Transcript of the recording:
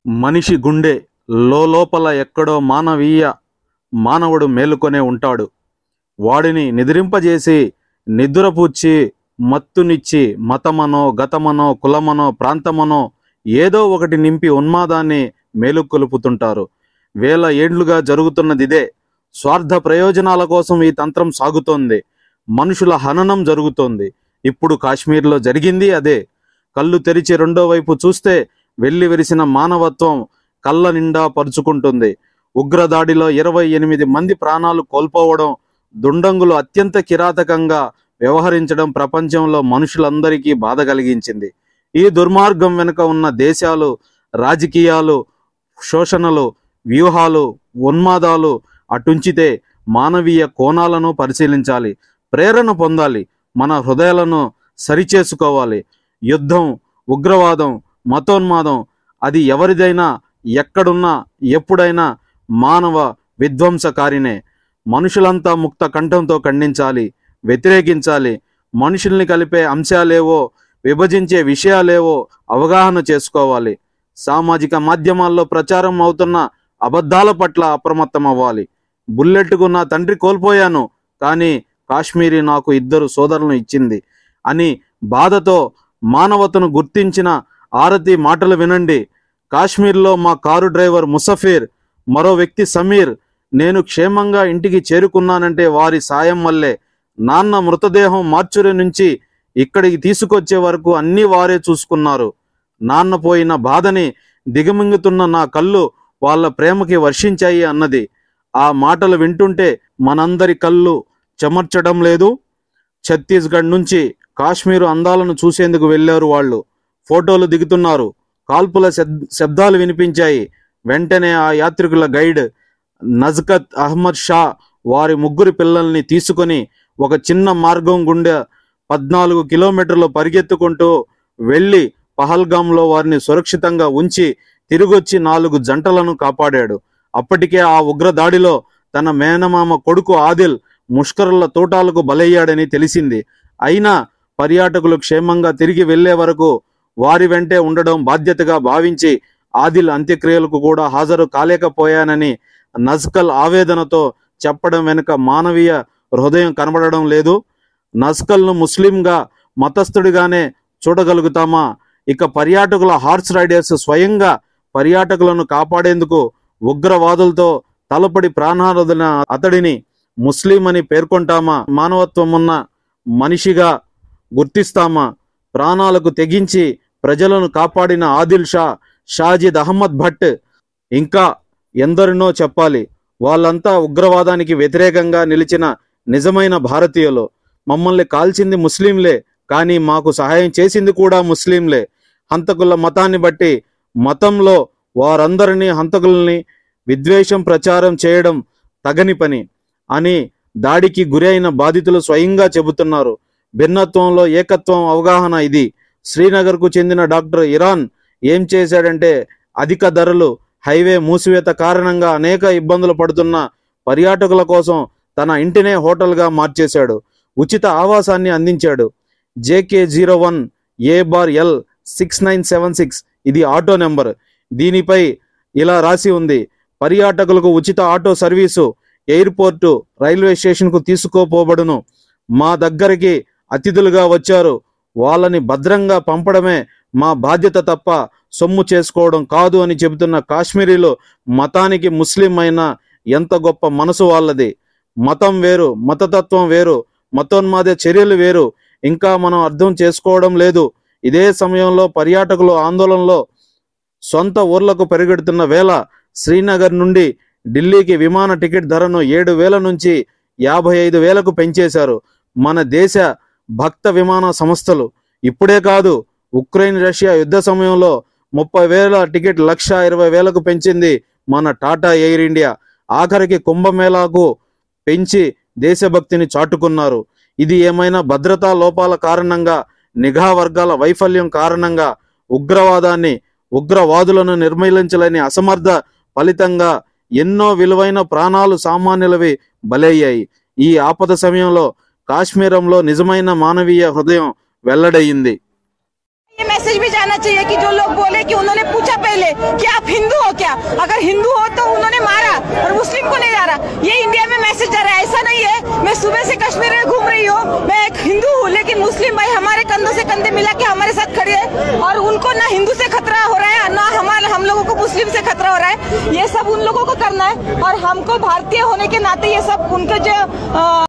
మనిషి గుండె లోపల ఎక్కడో మానవుడు మేలుకొనే ఉంటాడు. వాడిని నిద్రింపజేసి నిద్రపుచ్చి మత్తునిచ్చి మతమనో గతమనో కులమనో ప్రాంతమనో ఏదో ఒకటి నింపి ఉన్మాదాన్ని మేలుకొలుపుతుంటారు. వేల ఏండ్లుగా జరుగుతున్నదిదే. స్వార్థ ప్రయోజనాల కోసం ఈ తంత్రం సాగుతోంది. మనుషుల హననం జరుగుతోంది. ఇప్పుడు కాశ్మీర్లో జరిగింది అదే. కళ్ళు తెరిచి రెండో వైపు చూస్తే వెళ్లి విరిసిన మానవత్వం కళ్ళ నిండా పరుచుకుంటుంది. ఉగ్రదాడిలో 28 మంది ప్రాణాలు కోల్పోవడం, దుండంగులు అత్యంత కిరాతకంగా వ్యవహరించడం ప్రపంచంలో మనుషులందరికీ బాధ కలిగించింది. ఈ దుర్మార్గం వెనుక ఉన్న దేశాలు, రాజకీయాలు, శోషణలు, వ్యూహాలు, ఉన్మాదాలు అటుంచితే మానవీయ కోణాలను పరిశీలించాలి. ప్రేరణ పొందాలి. మన హృదయాలను సరిచేసుకోవాలి. యుద్ధం, ఉగ్రవాదం, మతోన్మాదం అది ఎవరిదైనా, ఎక్కడున్నా, ఎప్పుడైనా మానవ విధ్వంసకారినే. మనుషులంతా ముక్త కంఠంతో ఖండించాలి, వ్యతిరేకించాలి. మనుషుల్ని కలిపే అంశాలేవో, విభజించే విషయాలేవో అవగాహన చేసుకోవాలి. సామాజిక మాధ్యమాల్లో ప్రచారం అవుతున్న అబద్ధాల పట్ల అప్రమత్తం అవ్వాలి. బుల్లెట్కు నా తండ్రి కోల్పోయాను, కానీ కాశ్మీరీ నాకు 2 సోదరులను ఇచ్చింది అని బాధతో మానవతను గుర్తించిన ఆరతి మాటలు వినండి. కాశ్మీర్లో మా కారు డ్రైవర్ ముసఫీర్, మరో వ్యక్తి సమీర్, నేను క్షేమంగా ఇంటికి చేరుకున్నానంటే వారి సాయం వల్లే. నాన్న మృతదేహం మార్చురి నుంచి ఇక్కడికి తీసుకొచ్చే వరకు అన్నీ వారే చూసుకున్నారు. నాన్న పోయిన బాధని దిగమింగుతున్న నా కళ్ళు వాళ్ళ ప్రేమకి వర్షించాయి అన్నది. ఆ మాటలు వింటుంటే మనందరి కళ్ళు చెమర్చడం లేదు. ఛత్తీస్గఢ్ నుంచి కాశ్మీరు అందాలను చూసేందుకు వెళ్ళారు వాళ్ళు. ఫోటోలు దిగుతున్నారు. కాల్పుల శబ్దాలు వినిపించాయి. వెంటనే ఆ యాత్రికుల గైడ్ నజ్కత్ అహ్మద్ షా వారి 3 పిల్లల్ని తీసుకొని ఒక చిన్న మార్గం గుండా 14 కిలోమీటర్లు పరిగెత్తుకుంటూ వెళ్ళి పహల్గాంలో వారిని సురక్షితంగా ఉంచి తిరిగొచ్చి 4 జంటలను కాపాడాడు. అప్పటికే ఆ ఉగ్రదాడిలో తన మేనమామ కొడుకు ఆదిల్ ముష్కరుల తోటాలకు బలయ్యాడని తెలిసింది. అయినా పర్యాటకులు క్షేమంగా తిరిగి వెళ్లే వరకు వారి వెంటే ఉండడం బాధ్యతగా భావించి ఆదిల్ అంత్యక్రియలకు కూడా హాజరు కాలేకపోయానని నజ్కల్ ఆవేదనతో చెప్పడం వెనుక మానవీయ హృదయం కనబడడం లేదు. నజ్కల్ను ముస్లింగా, మతస్థుడిగానే చూడగలుగుతామా? ఇక పర్యాటకుల హార్స్ రైడర్స్ స్వయంగా పర్యాటకులను కాపాడేందుకు ఉగ్రవాదులతో తలపడి ప్రాణాలొదిలిన అతడిని ముస్లిం అని పేర్కొంటామా? మానవత్వం ఉన్న మనిషిగా గుర్తిస్తామా? ప్రాణాలకు తెగించి ప్రజలను కాపాడిన ఆదిల్ షా, షాజిద్ అహ్మద్ భట్, ఇంకా ఎందరినో చెప్పాలి. వాళ్ళంతా ఉగ్రవాదానికి వ్యతిరేకంగా నిలిచిన నిజమైన భారతీయులు. మమ్మల్ని కాల్చింది ముస్లింలే, కానీ మాకు సహాయం చేసింది కూడా ముస్లింలే. హంతకుల మతాన్ని బట్టి మతంలో వారందరినీ హంతకుల్ని విద్వేషం ప్రచారం చేయడం తగని పని అని దాడికి గురైన బాధితులు స్వయంగా చెబుతున్నారు. భిన్నత్వంలో ఏకత్వం అవగాహన ఇది. శ్రీనగర్కు చెందిన డాక్టర్ ఇరాన్ ఏం చేశాడంటే, అధిక ధరలు, హైవే మూసివేత కారణంగా అనేక ఇబ్బందులు పడుతున్న పర్యాటకుల కోసం తన ఇంటినే హోటల్గా మార్చేశాడు. ఉచిత ఆవాసాన్ని అందించాడు. JK01AL6976 ఇది ఆటో నెంబర్. దీనిపై ఇలా రాసి ఉంది: పర్యాటకులకు ఉచిత ఆటో సర్వీసు, ఎయిర్పోర్టు, రైల్వే స్టేషన్కు తీసుకుపోబడును. మా దగ్గరికి అతిథులుగా వచ్చారు, వాళ్ళని భద్రంగా పంపడమే మా బాధ్యత తప్ప సొమ్ము చేసుకోవడం కాదు అని చెబుతున్న కాశ్మీరీలో మతానికి ముస్లిం అయినా ఎంత గొప్ప మనసు వాళ్ళది. మతం వేరు, మతతత్వం వేరు, మతోన్మాద చర్యలు వేరు. ఇంకా మనం అర్థం చేసుకోవడం లేదు. ఇదే సమయంలో పర్యాటకులు ఆందోళనలో సొంత ఊర్లకు పరిగెడుతున్న వేళ శ్రీనగర్ నుండి ఢిల్లీకి విమాన టికెట్ ధరను 7,000 నుంచి 55,000కు పెంచేశారు మన దేశ భక్త విమాన సంస్థలు. ఇప్పుడే కాదు, ఉక్రెయిన్ రష్యా యుద్ధ సమయంలో 30,000 టికెట్ 1,20,000కు పెంచింది మన టాటా ఎయిర్ ఇండియా. ఆఖరికి కుంభమేళాకు పెంచి దేశభక్తిని చాటుకున్నారు. ఇది ఏమైనా భద్రతా లోపాల కారణంగా, నిఘా వర్గాల వైఫల్యం కారణంగా, ఉగ్రవాదులను నిర్మూలించలేని అసమర్థ ఫలితంగా ఎన్నో విలువైన ప్రాణాలు సామాన్యులవి బలయ్యాయి. ఈ ఆపద సమయంలో కాశ్మీరంలో నిజమైన మానవీయ హృదయం వెల్లడయింది. ये मैसेज भी जाना चाहिए कि जो लोग बोले कि उन्होंने पूछा पहले कि आप हिंदू हो क्या, अगर हिंदू हो तो उन्होंने मारा और मुस्लिम को नहीं मारा, ये इंडिया में मैसेज जा रहा है। ऐसा नहीं है, मैं सुबह से कश्मीर में घूम रही हूँ, मैं एक हिंदू हूँ, लेकिन मुस्लिम भाई हमारे कंधों से कंधे मिला के हमारे साथ खड़े हैं और उनको ना हिंदू से खतरा हो रहा है, ना हम लोगों को मुस्लिम से खतरा हो रहा है। ये सब उन लोगों को करना है और हमको भारतीय होने के नाते ये सब उनका जो